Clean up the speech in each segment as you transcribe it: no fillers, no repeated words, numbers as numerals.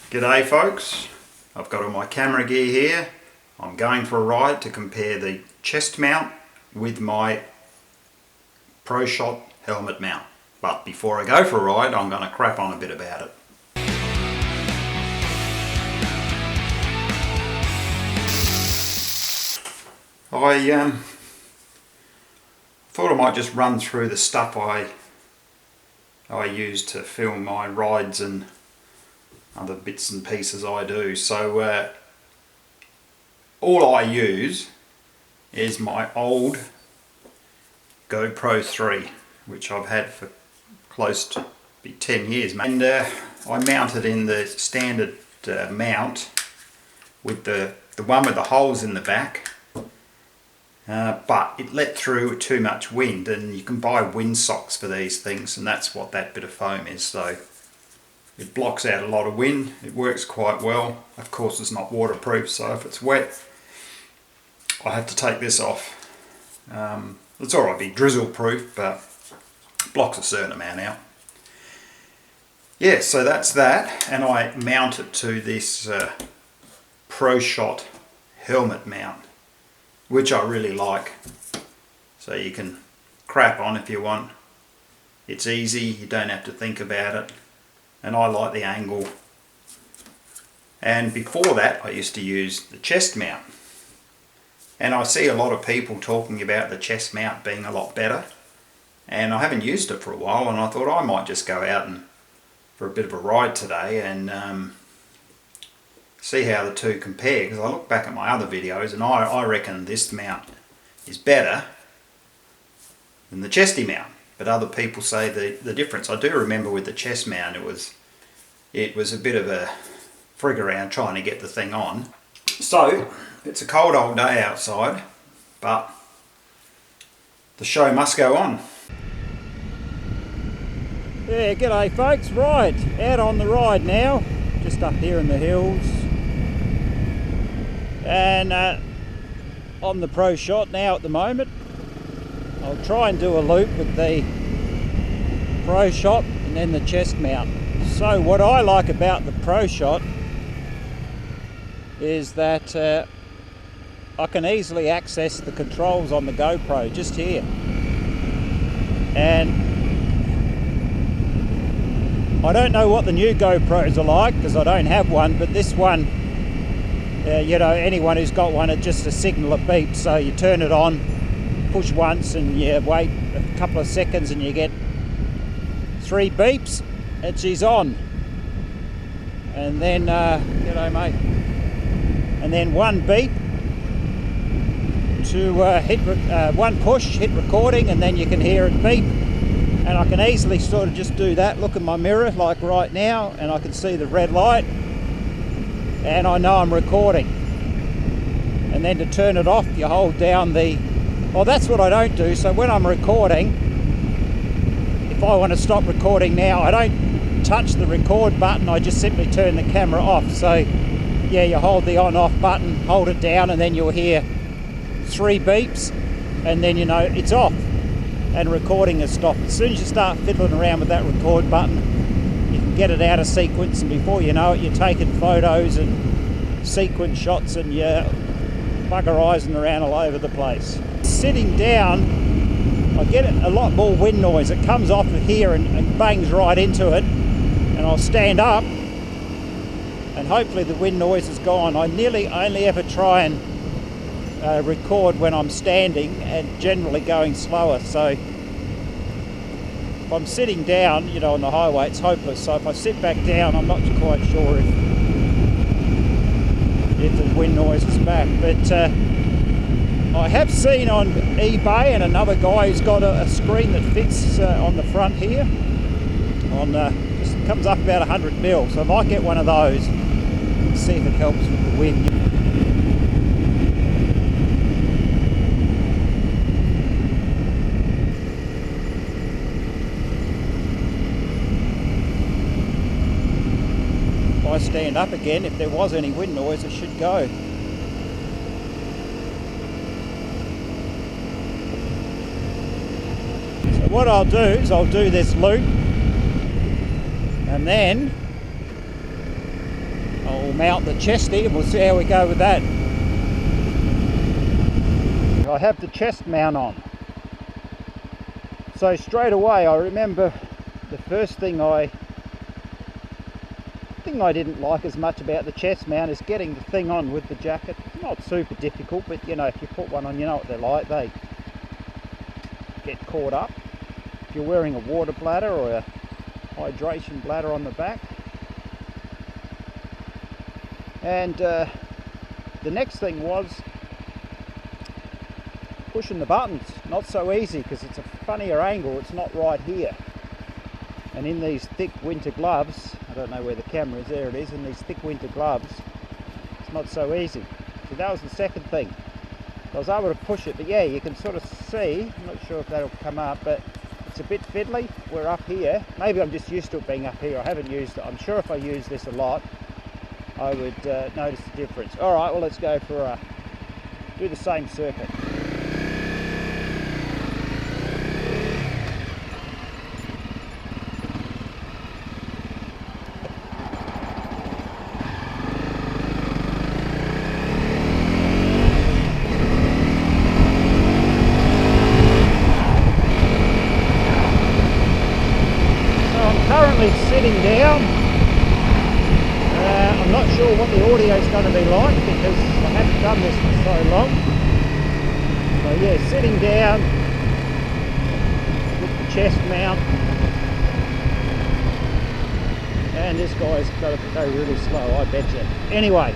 G'day folks, I've got all my camera gear here. I'm going for a ride to compare the chest mount with my ProShot helmet mount. But before I go for a ride, I'm going to crap on a bit about it. I thought I might just run through the stuff I use to film my rides and other bits and pieces I do. So all I use is my old GoPro 3, which I've had for close to 10 years. And I mounted in the standard mount with the one with the holes in the back. But it let through too much wind, and you can buy wind socks for these things, and that's what that bit of foam is. So it blocks out a lot of wind. It works quite well. Of course it's not waterproof, so if it's wet I have to take this off. It's alright, be drizzle proof, but blocks a certain amount out. Yeah, so that's that, and I mount it to this ProShot helmet mount, which I really like. So you can crap on if you want. It's easy, you don't have to think about it, and I like the angle. And before that I used to use the chest mount, and I see a lot of people talking about the chest mount being a lot better, and I haven't used it for a while, and I thought I might just go out and for a bit of a ride today and see how the two compare, because I look back at my other videos and I reckon this mount is better than the chesty mount, but other people say the difference. I do remember with the chest mount it was a bit of a frig around trying to get the thing on. So it's a cold old day outside, but the show must go on. Yeah, g'day folks, right, out on the ride now, just up here in the hills, and on the ProShot now at the moment. I'll try and do a loop with the ProShot and then the chest mount. So what I like about the ProShot is that I can easily access the controls on the GoPro just here, and I don't know what the new GoPros are like because I don't have one, but this one, you know, anyone who's got one, it's just a signal, a beep. So you turn it on, push once, and you wait a couple of seconds and you get 3 beeps and she's on. And then, g'day mate, and then 1 beep to one push, hit recording, and then you can hear it beep. And I can easily sort of just do that, look in my mirror like right now, and I can see the red light, and I know I'm recording. And then to turn it off, you hold down the, well, that's what I don't do. So when I'm recording, if I want to stop recording now, I don't touch the record button, I just simply turn the camera off. So yeah, you hold the on off button, hold it down, and then you'll hear 3 beeps, and then you know it's off and recording has stopped. As soon as you start fiddling around with that record button, you can get it out of sequence, and before you know it, you're taking photos and sequence shots, and you're buggerizing around all over the place. Sitting down, I get a lot more wind noise. It comes off of here and bangs right into it, and I'll stand up and hopefully the wind noise is gone. I nearly only ever try and record when I'm standing and generally going slower. So if I'm sitting down, you know, on the highway, it's hopeless. So if I sit back down, I'm not quite sure if the wind noise is back. But I have seen on eBay, and another guy who's got a screen that fits on the front here, on just comes up about 100mm. So I might get one of those and see if it helps with the wind. I stand up again, if there was any wind noise, it should go. So what I'll do is I'll do this loop, and then mount the chesty, and we'll see how we go with that. I have the chest mount on. So straight away I remember the first thing I didn't like as much about the chest mount is getting the thing on with the jacket. It's not super difficult, but you know, if you put one on, you know what they're like, they get caught up. If you're wearing a water bladder or a hydration bladder on the back. And the next thing was pushing the buttons. Not so easy because it's a funnier angle, it's not right here. And in these thick winter gloves, I don't know where the camera is, there it is, in these thick winter gloves, it's not so easy. So that was the second thing. I was able to push it, but yeah, you can sort of see, I'm not sure if that'll come up, but it's a bit fiddly. We're up here. Maybe I'm just used to it being up here. I haven't used it. I'm sure if I use this a lot, I would notice the difference. All right, well, let's go for do the same circuit. Sitting down. I'm not sure what the audio is going to be like because I haven't done this for so long. So yeah, sitting down with the chest mount, and this guy's got to go really slow, I bet you. Anyway,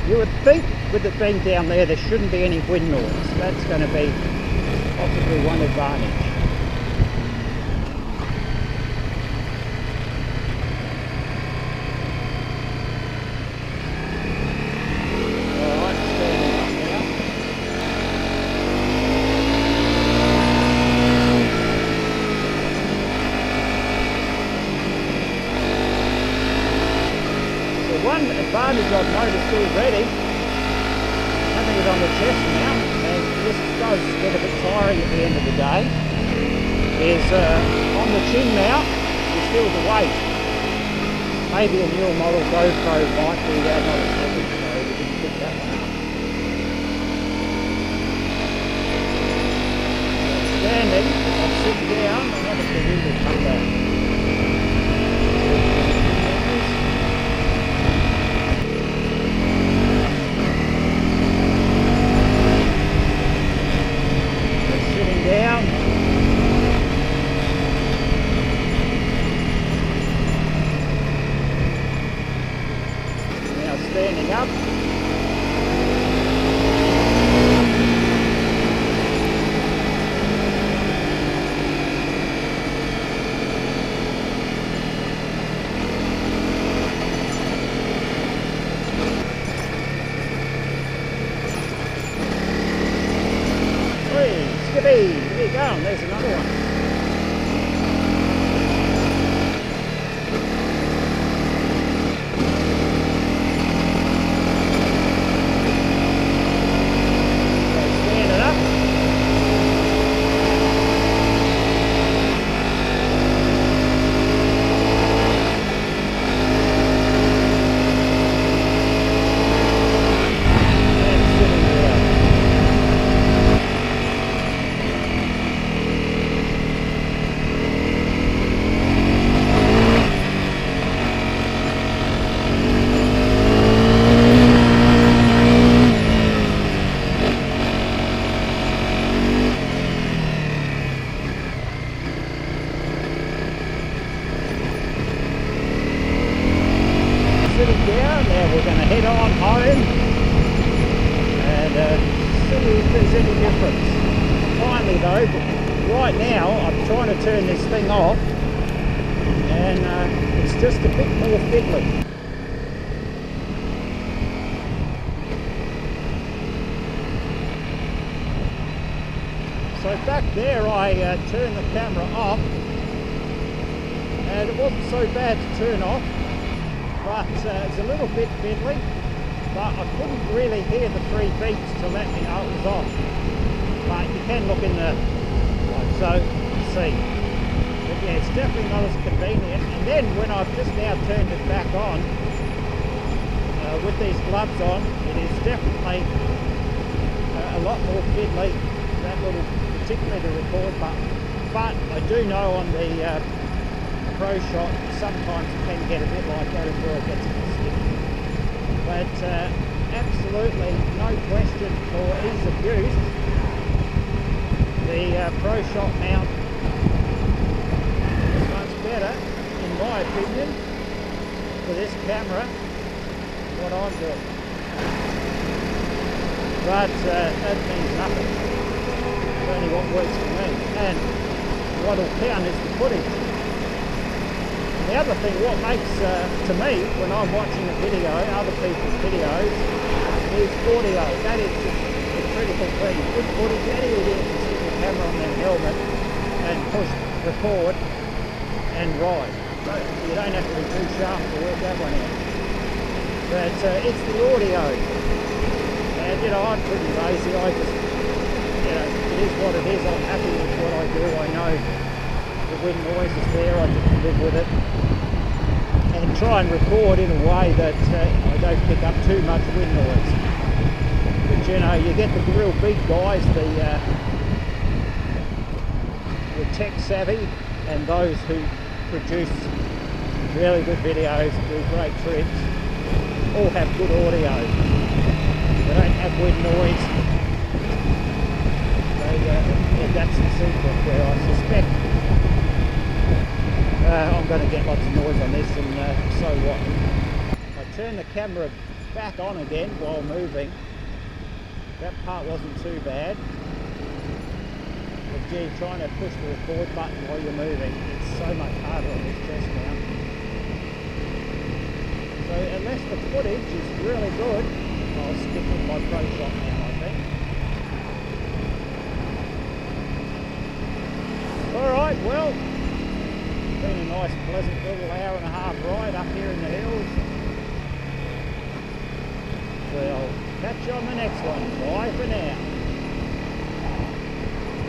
you would think with it being down there shouldn't be any wind noise. That's going to be possibly one advantage. One advantage I've noticed already, having it on the chest mount, and this does get a bit tiring at the end of the day, is on the chin mount you feel the weight. Maybe a newer model GoPro might do that, not a second, so we didn't pick that one up. Standing, I'll sit down and have a little come back. Standing up. Hey, skippy, there you go, there's another one. Now we're going to head on home and see if there's any difference. Finally though, right now I'm trying to turn this thing off and it's just a bit more fiddly. So back there I turned the camera off and it wasn't so bad to turn off. But it's a little bit fiddly, but I couldn't really hear the 3 beeps to let me know it was on. But you can look in the, like so, see. But yeah, it's definitely not as convenient. then when I've just now turned it back on, with these gloves on, it is definitely a lot more fiddly, that little, particularly the record button. But I do know on the ProShot sometimes it can get a bit like that as well, it gets a bit sticky. But absolutely no question for ease of use, the ProShot mount is much better, in my opinion, for this camera, what I'm doing. But that means nothing. It's only what works for me. And what will count is the footage. The other thing, what makes, to me, when I'm watching a video, other people's videos, is audio. That is the critical thing. Good footage, any idiot can stick the camera on their helmet and push record and ride. So you don't have to be too sharp to work that one out. But it's the audio. And you know, I'm pretty lazy. I just, you know, it is what it is. I'm happy with what I do. I know the wind noise is there. I just live with it. And try and record in a way that I don't pick up too much wind noise. But you know, you get the real big guys, the tech savvy, and those who produce really good videos, do great trips, all have good audio. They don't have wind noise. And that's the secret where I suspect I'm going to get lots of noise on this, and so what. I turn the camera back on again while moving. That part wasn't too bad. But gee, trying to push the record button while you're moving, it's so much harder on this chest mount. So unless the footage is really good, I'll stick with my ProShot now, I think. Alright, well, it's been a nice pleasant little hour and a half ride up here in the hills. So I'll catch you on the next one. Bye for now.